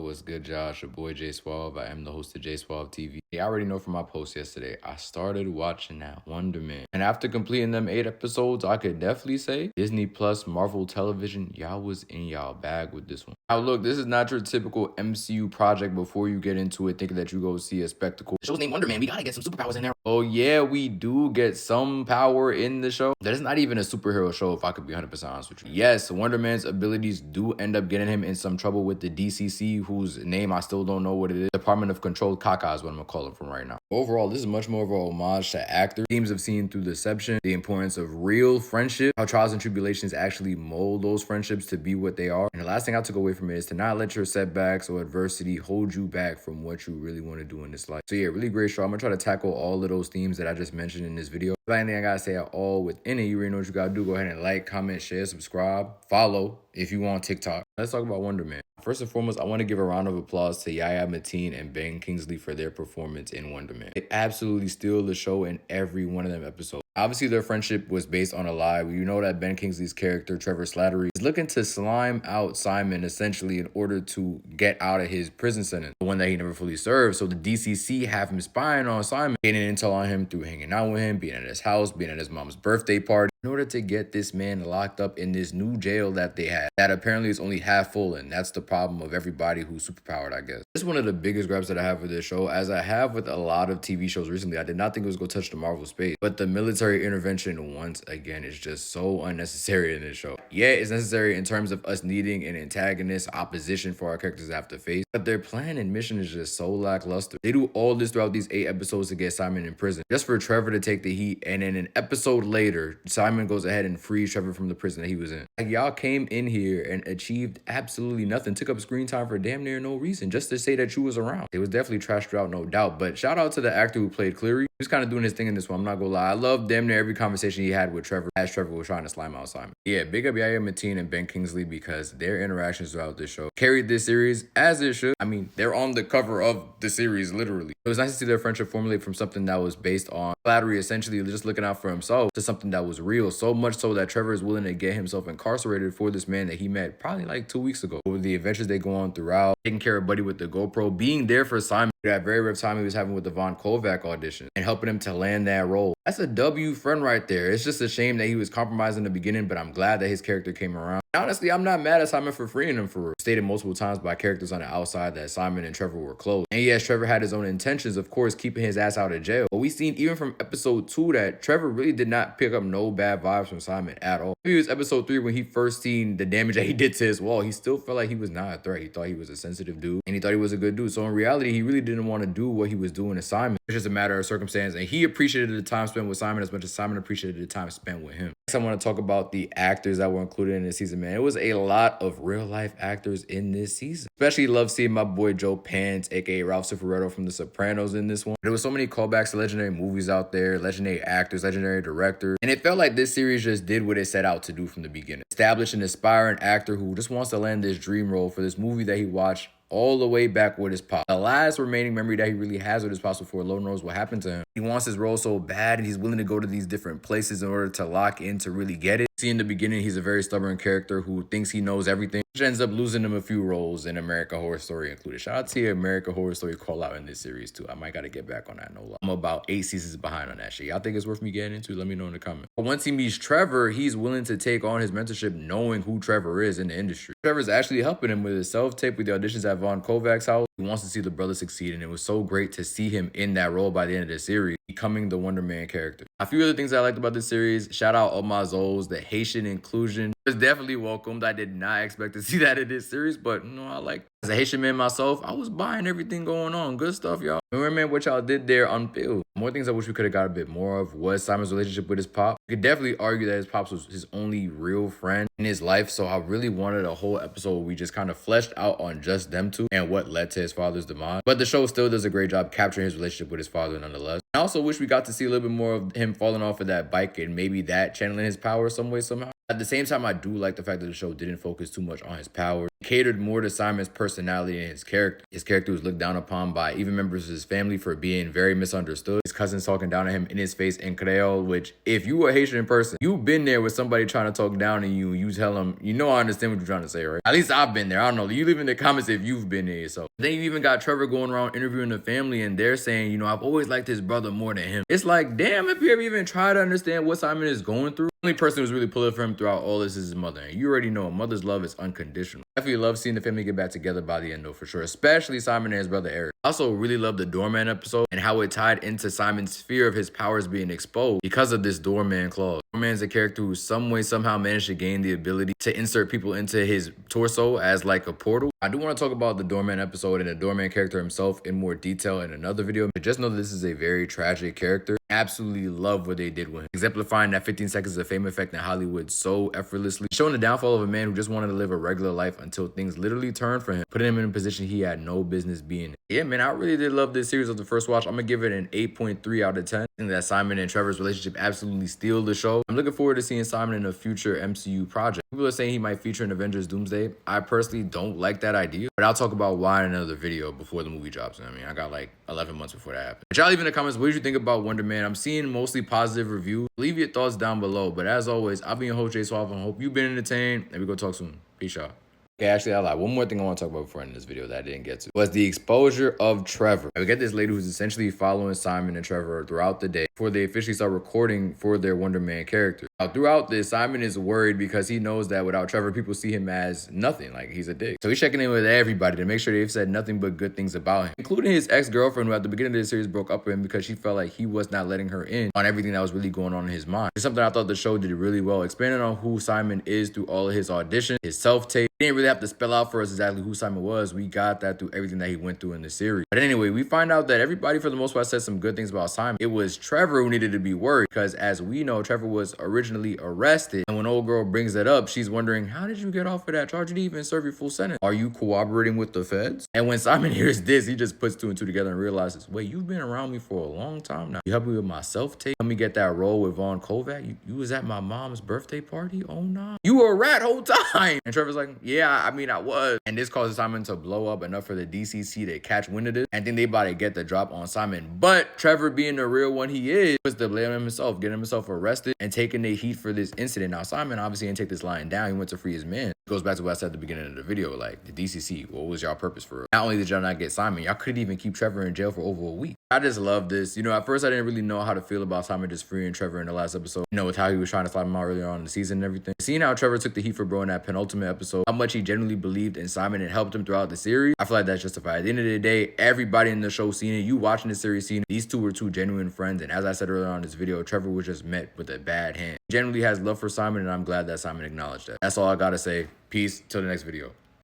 What's good, Josh? Your boy J Suave. I am the host of J Suave TV. You already know from my post yesterday, I started watching that Wonder Man. And after completing them 8 episodes, I could definitely say Disney Plus, Marvel Television, y'all was in y'all bag with this one. Now look, this is not your typical MCU project before you get into it thinking that you go see a spectacle. The show's named Wonder Man. We gotta get some superpowers in there. Oh yeah, we do get some power in the show. That is not even a superhero show if I could be 100% honest with you. Yes, Wonder Man's abilities do end up getting him in some trouble with the DCC, whose name I still don't know what it is. Department of Controlled Caca is what I'm gonna call it from right now. Overall, this is much more of a homage to actors. Themes of seeing through deception, the importance of real friendship, how trials and tribulations actually mold those friendships to be what they are. And the last thing I took away from it is to not let your setbacks or adversity hold you back from what you really want to do in this life. So yeah, really great show. I'm gonna try to tackle all of those themes that I just mentioned in this video. If anything I gotta say at all within it, you already know what you gotta do. Go ahead and like, comment, share, subscribe, follow if you want TikTok. Let's talk about Wonder Man. First and foremost, I want to give a round of applause to Yahya, Mateen, and Kingsley for their performance in Wonder Man. They absolutely steal the show in every one of them episodes. Obviously, their friendship was based on a lie. You know that Ben Kingsley's character, Trevor Slattery, is looking to slime out Simon essentially in order to get out of his prison sentence, the one that he never fully served. So the DCC have him spying on Simon, getting intel on him through hanging out with him, being at his house, being at his mom's birthday party, in order to get this man locked up in this new jail that they had, that apparently is only half full, and that's the problem of everybody who's superpowered, I guess. This is one of the biggest gripes that I have with this show, as I have with a lot of TV shows recently. I did not think it was going to touch the Marvel space, but the military intervention, once again, is just so unnecessary in this show. Yeah, it's necessary in terms of us needing an antagonist, opposition for our characters to have to face, but their plan and mission is just so lackluster. They do all this throughout these 8 episodes to get Simon in prison, just for Trevor to take the heat, and then an episode later, Simon goes ahead and frees Trevor from the prison that he was in. Like, y'all came in here and achieved absolutely nothing, took up screen time for damn near no reason, just to say that you was around. It was definitely trashed out, no doubt, but shout out to the actor who played Cleary. He was kind of doing his thing in this one, I'm not gonna lie. I love damn near every conversation he had with Trevor as Trevor was trying to slime out Simon. Yeah, big up Yahya, Mateen, and Kingsley, because their interactions throughout this show carried this series as it should. I mean, they're on the cover of the series, literally. It was nice to see their friendship formulate from something that was based on flattery, essentially just looking out for himself, to something that was real, so much so that Trevor is willing to get himself incarcerated for this man that he met probably like 2 weeks ago. Over the adventures they go on throughout, taking care of Buddy with the GoPro, being there for Simon, that very rough time he was having with the Von Kovac audition, and helping him to land that role. That's a W friend right there. It's just a shame that he was compromised in the beginning, but I'm glad that his character came around. Honestly, I'm not mad at Simon for freeing him, for stated multiple times by characters on the outside that Simon and Trevor were close. And yes, Trevor had his own intentions, of course, keeping his ass out of jail. But we seen even from episode 2 that Trevor really did not pick up no bad vibes from Simon at all. Maybe it was episode 3 when he first seen the damage that he did to his wall. He still felt like he was not a threat. He thought he was a sensitive dude, and he thought he was a good dude. So in reality, he really didn't want to do what he was doing to Simon. It's just a matter of circumstance, and he appreciated the time spent with Simon as much as Simon appreciated the time spent with him. Next, I want to talk about the actors that were included in this season, man. It was a lot of real life actors in this season. Especially love seeing my boy Joe Pants, aka Ralph Cifaretto from The Sopranos, in this one. There was so many callbacks to legendary movies out there, legendary actors, legendary directors, and it felt like this series just did what it set out to do from the beginning. Establish an aspiring actor who just wants to land this dream role for this movie that he watched all the way back with his pop. The last remaining memory that he really has with his pops before Lord knows what happened to him. He wants his role so bad, and he's willing to go to these different places in order to lock in to really get it. See, in the beginning, he's a very stubborn character who thinks he knows everything, which ends up losing him a few roles, in American Horror Story included. Shout out to American Horror Story call out in this series too. I might gotta get back on that, no lie. I'm about 8 seasons behind on that shit. Y'all think it's worth me getting into? Let me know in the comments. But once he meets Trevor, he's willing to take on his mentorship knowing who Trevor is in the industry. Trevor's actually helping him with his self-tape with the auditions at Von Kovac's house. He wants to see the brother succeed, and it was so great to see him in that role by the end of the series, becoming the Wonder Man character. A few other things I liked about this series: shout out all my Zols, the Haitian inclusion was definitely welcomed. I did not expect to see that in this series, but you know, I like. As a Haitian man myself, I was buying everything going on. Good stuff, y'all. Remember, man, what y'all did there unpeeled. More things I wish we could have got a bit more of was Simon's relationship with his pop. You could definitely argue that his pops was his only real friend in his life, so I really wanted a whole episode where we just kind of fleshed out on just them two and what led to his father's demise. But the show still does a great job capturing his relationship with his father nonetheless. I also wish we got to see a little bit more of him falling off of that bike and maybe that channeling his power some way, somehow. At the same time, I do like the fact that the show didn't focus too much on his powers. catered more to Simon's personality and his character. His character was looked down upon by even members of his family for being very misunderstood. His cousins talking down at him in his face in Creole, which if you a Haitian person, you've been there with somebody trying to talk down on you, you tell them, you know I understand what you're trying to say, right? At least I've been there. I don't know. You leave in the comments if you've been there yourself. Then you even got Trevor going around interviewing the family and they're saying, you know, I've always liked his brother more than him. It's like, damn, if you ever even try to understand what Simon is going through. The only person who's really pulling for him throughout all this is his mother. And you already know a mother's love is unconditional. I definitely love seeing the family get back together by the end though, for sure. Especially Simon and his brother Eric. I also really love the doorman episode and how it tied into Simon's fear of his powers being exposed because of this doorman clause. Doorman's a character who some way somehow managed to gain the ability to insert people into his torso as like a portal. I do want to talk about the doorman episode and the doorman character himself in more detail in another video, but just know that this is a very tragic character. Absolutely love what they did with him, exemplifying that 15 seconds of fame effect in Hollywood so effortlessly, showing the downfall of a man who just wanted to live a regular life until things literally turned for him, putting him in a position he had no business being in. Yeah, man, I really did love this series of the first watch. I'm gonna give it an 8.3 out of 10. I think that Simon and Trevor's relationship absolutely steals the show. I'm looking forward to seeing Simon in a future MCU project. People are saying he might feature in Avengers Doomsday. I personally don't like that idea, but I'll talk about why in another video before the movie drops. I mean, I got like 11 months before that happens. But y'all leave in the comments, what did you think about Wonder Man? I'm seeing mostly positive reviews. Leave your thoughts down below. But as always, I'll be your host, Jay Suave. I hope you've been entertained, and we go talk soon. Peace out. Okay, actually, I lied. One more thing I want to talk about before I end this video that I didn't get to was the exposure of Trevor. We get this lady who's essentially following Simon and Trevor throughout the day before they officially start recording for their Wonder Man character. Now, throughout this, Simon is worried because he knows that without Trevor, people see him as nothing, like he's a dick. So he's checking in with everybody to make sure they've said nothing but good things about him, including his ex-girlfriend who at the beginning of the series broke up with him because she felt like he was not letting her in on everything that was really going on in his mind. It's something I thought the show did really well, expanding on who Simon is through all of his auditions, his self-tape. He didn't really have to spell out for us exactly who Simon was. We got that through everything that he went through in the series. But anyway, we find out that everybody for the most part said some good things about Simon. It was Trevor who needed to be worried because as we know, Trevor was originally arrested. And when old girl brings it up, she's wondering, how did you get off of that charge? You didn't even serve your full sentence. Are you cooperating with the feds? And when Simon hears this, he just puts two and two together and realizes, wait, you've been around me for a long time now. You helped me with my self-tape. Let me get that role with Vaughn Kovac. You was at my mom's birthday party? Oh, no. You were a rat whole time. And Trevor's like, yeah, I mean, I was. And this causes Simon to blow up enough for the DCC to catch wind of this. And then they about to get the drop on Simon. But Trevor, being the real one he is, puts the blame on himself, getting himself arrested and taking the heat for this incident. Now, Simon obviously didn't take this lying down. He went to free his man. It goes back to what I said at the beginning of the video. Like, the DCC, what was y'all purpose for it? Not only did y'all not get Simon, y'all couldn't even keep Trevor in jail for over a week. I just love this. You know, at first I didn't really know how to feel about Simon just freeing Trevor in the last episode. You know, with how he was trying to slide him out earlier on in the season and everything. Seeing how Trevor took the heat for bro in that penultimate episode, how much he genuinely believed in Simon and helped him throughout the series, I feel like that's justified. At the end of the day, everybody in the show seeing it, you watching the series seeing it, these two were two genuine friends. And as I said earlier on in this video, Trevor was just met with a bad hand. He genuinely has love for Simon, and I'm glad that Simon acknowledged that. That's all I gotta say. Peace. Till the next video.